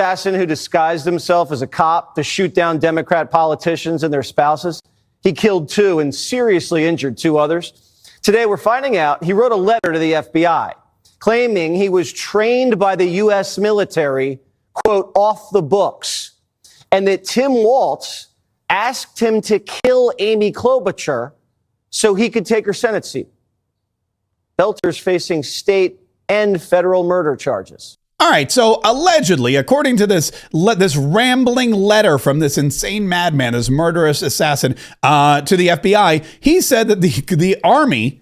assassin who disguised himself as a cop to shoot down Democrat politicians and their spouses. He killed 2 and seriously injured 2 others. Today, we're finding out he wrote a letter to the FBI claiming he was trained by the U.S. military, quote, off the books, and that Tim Walz asked him to kill Amy Klobuchar so he could take her Senate seat. Belter's facing state and federal murder charges. All right, so allegedly, according to this rambling letter from this insane madman, this murderous assassin, to the FBI, he said that the Army,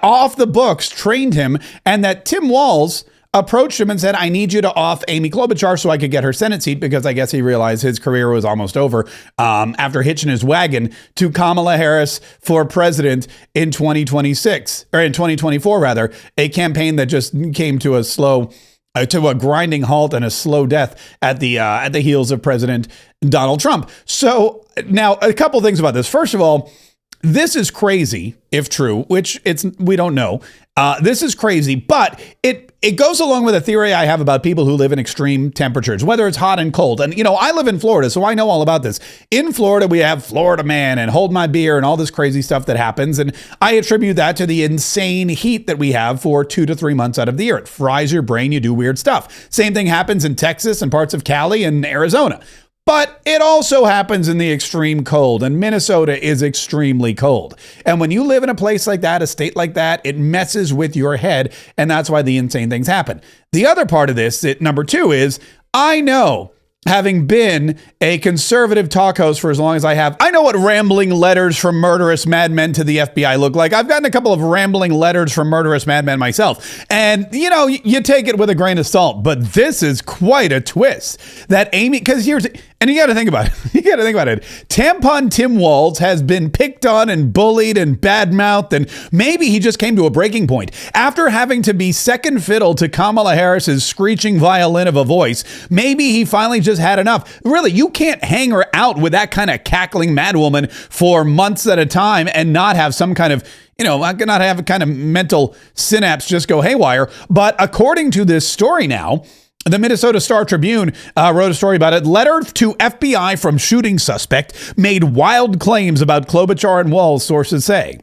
off the books, trained him, and that Tim Walz approached him and said, I need you to off Amy Klobuchar so I could get her Senate seat, because I guess he realized his career was almost over after hitching his wagon to Kamala Harris for president in 2026, or in 2024, rather, a campaign that just came to a grinding halt and a slow death at the heels of President Donald Trump. So now a couple things about this. First of all, this is crazy, if true, which we don't know. This is crazy, but it goes along with a theory I have about people who live in extreme temperatures, whether it's hot and cold. And, I live in Florida, so I know all about this. In Florida, we have Florida Man and Hold My Beer and all this crazy stuff that happens. And I attribute that to the insane heat that we have for 2 to 3 months out of the year. It fries your brain. You do weird stuff. Same thing happens in Texas and parts of Cali and Arizona. But it also happens in the extreme cold, and Minnesota is extremely cold. And when you live in a place like that, a state like that, it messes with your head, and that's why the insane things happen. The other part of this, number 2, is I know, having been a conservative talk host for as long as I have, I know what rambling letters from murderous madmen to the FBI look like. I've gotten a couple of rambling letters from murderous madmen myself. And, you take it with a grain of salt. But this is quite a twist that Amy, because and you got to think about it. Tampon Tim Walz has been picked on and bullied and badmouthed, and maybe he just came to a breaking point. After having to be second fiddle to Kamala Harris's screeching violin of a voice, maybe he finally just had enough. Really, you can't hang her out with that kind of cackling madwoman for months at a time and not have some kind of, not have a kind of mental synapse just go haywire. But according to this story now, the Minnesota Star-Tribune wrote a story about it. Letter to FBI from shooting suspect made wild claims about Klobuchar and Walz, sources say.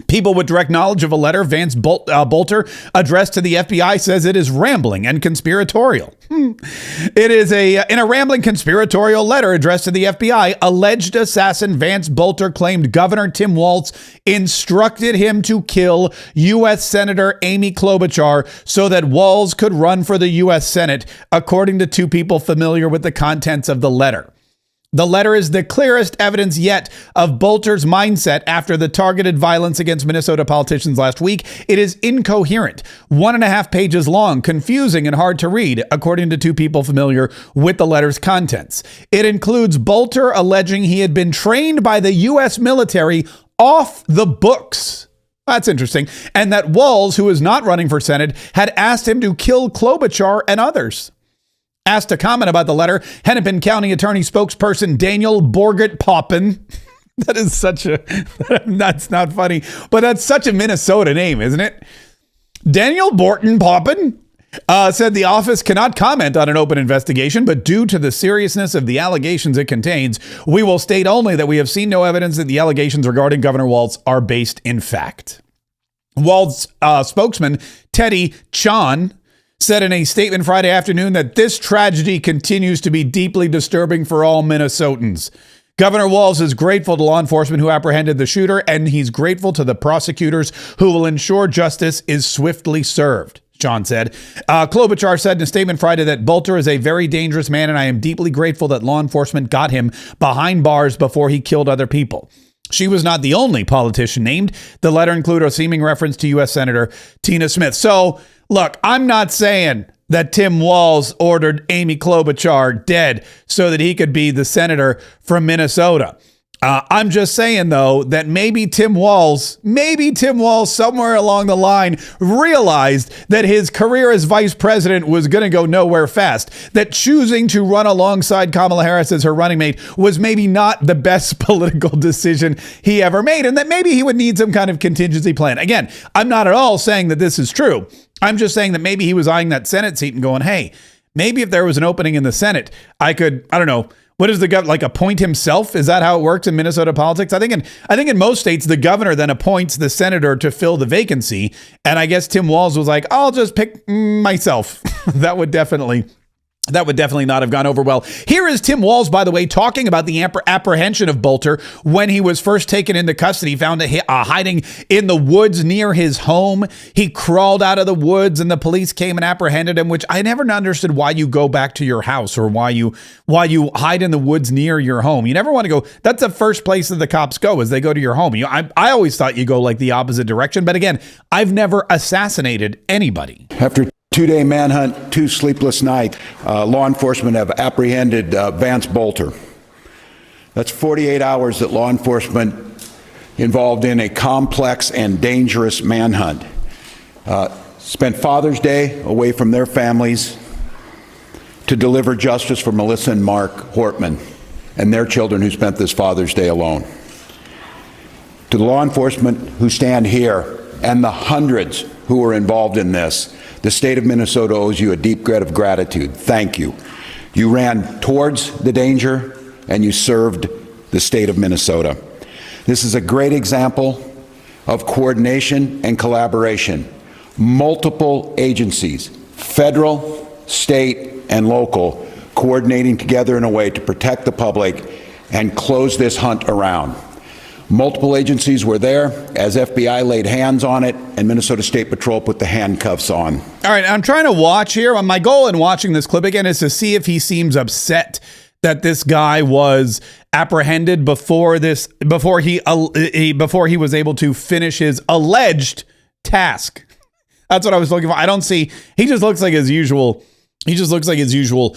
People with direct knowledge of a letter Vance Bolter addressed to the FBI says it is rambling and conspiratorial. It is in a rambling conspiratorial letter addressed to the FBI, alleged assassin Vance Bolter claimed Governor Tim Walz instructed him to kill U.S. Senator Amy Klobuchar so that Walz could run for the U.S. Senate, according to 2 people familiar with the contents of the letter. The letter is the clearest evidence yet of Bolter's mindset after the targeted violence against Minnesota politicians last week. It is incoherent, 1.5 pages long, confusing and hard to read, according to 2 people familiar with the letter's contents. It includes Bolter alleging he had been trained by the U.S. military off the books. That's interesting. And that Walz, who is not running for Senate, had asked him to kill Klobuchar and others. Asked to comment about the letter, Hennepin County Attorney spokesperson Daniel Borgert-Poppin. That's not funny, but that's such a Minnesota name, isn't it? Daniel Borton-Poppin said the office cannot comment on an open investigation, but due to the seriousness of the allegations it contains, we will state only that we have seen no evidence that the allegations regarding Governor Walz are based in fact. Walz spokesman Teddy Chan said in a statement Friday afternoon that this tragedy continues to be deeply disturbing for all Minnesotans. Governor Walz is grateful to law enforcement who apprehended the shooter, and he's grateful to the prosecutors who will ensure justice is swiftly served, Sean said. Klobuchar said in a statement Friday that Bolter is a very dangerous man, and I am deeply grateful that law enforcement got him behind bars before he killed other people. She was not the only politician named. The letter included a seeming reference to U.S. Senator Tina Smith. So, look, I'm not saying that Tim Walz ordered Amy Klobuchar dead so that he could be the senator from Minnesota. I'm just saying, though, that maybe Tim Walz somewhere along the line realized that his career as vice president was going to go nowhere fast, that choosing to run alongside Kamala Harris as her running mate was maybe not the best political decision he ever made, and that maybe he would need some kind of contingency plan. Again, I'm not at all saying that this is true. I'm just saying that maybe he was eyeing that Senate seat and going, hey, maybe if there was an opening in the Senate, I don't know. What does the governor like appoint himself? Is that how it works in Minnesota politics? I think in most states, the governor then appoints the senator to fill the vacancy. And I guess Tim Walz was like, I'll just pick myself. That would definitely not have gone over well. Here is Tim Walz, by the way, talking about the apprehension of Bolter when he was first taken into custody, found hiding in the woods near his home. He crawled out of the woods and the police came and apprehended him, which I never understood why you go back to your house or why you hide in the woods near your home. You never want to go. That's the first place that the cops go is they go to your home. I always thought you go like the opposite direction. But again, I've never assassinated anybody. After two-day manhunt, 2 sleepless nights, law enforcement have apprehended Vance Bolter. That's 48 hours that law enforcement involved in a complex and dangerous manhunt. Spent Father's Day away from their families to deliver justice for Melissa and Mark Hortman and their children who spent this Father's Day alone. To the law enforcement who stand here and the hundreds who are involved in this, the state of Minnesota owes you a deep debt of gratitude. Thank you. You ran towards the danger and you served the state of Minnesota. This is a great example of coordination and collaboration. Multiple agencies, federal, state, and local, coordinating together in a way to protect the public and close this hunt around. Multiple agencies were there as FBI laid hands on it and Minnesota State Patrol put the handcuffs on. All right, I'm trying to watch here. My goal in watching this clip again is to see if he seems upset that this guy was apprehended before he was able to finish his alleged task. That's what I was looking for. I don't see. He just looks like his usual. He just looks like his usual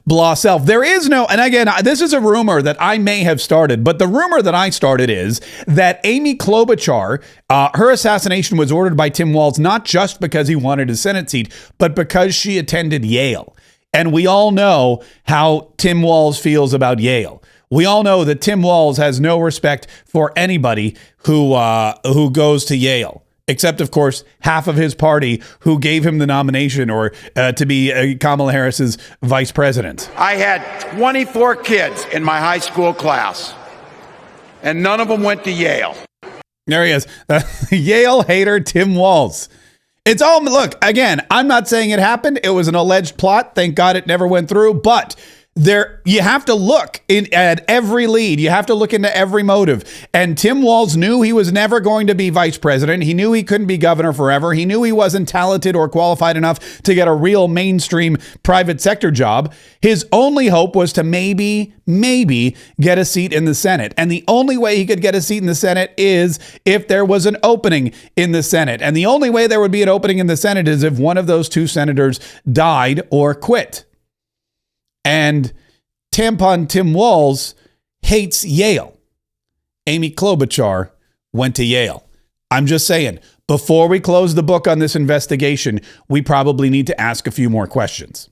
blah self. There is no, and again, this is a rumor that I may have started, but the rumor that I started is that Amy Klobuchar, her assassination was ordered by Tim Walz, not just because he wanted a Senate seat, but because she attended Yale. And we all know how Tim Walz feels about Yale. We all know that Tim Walz has no respect for anybody who goes to Yale. Except, of course, half of his party who gave him the nomination or to be Kamala Harris's vice president. I had 24 kids in my high school class, and none of them went to Yale. There he is. Yale hater Tim Walz. It's all, look, again, I'm not saying it happened. It was an alleged plot. Thank God it never went through. But you have to look at every lead. You have to look into every motive. And Tim Walz knew he was never going to be vice president. He knew he couldn't be governor forever. He knew he wasn't talented or qualified enough to get a real mainstream private sector job. His only hope was to maybe get a seat in the Senate. And the only way he could get a seat in the Senate is if there was an opening in the Senate. And the only way there would be an opening in the Senate is if one of those 2 senators died or quit. And Tampon Tim Walz hates Yale. Amy Klobuchar went to Yale. I'm just saying, before we close the book on this investigation, we probably need to ask a few more questions.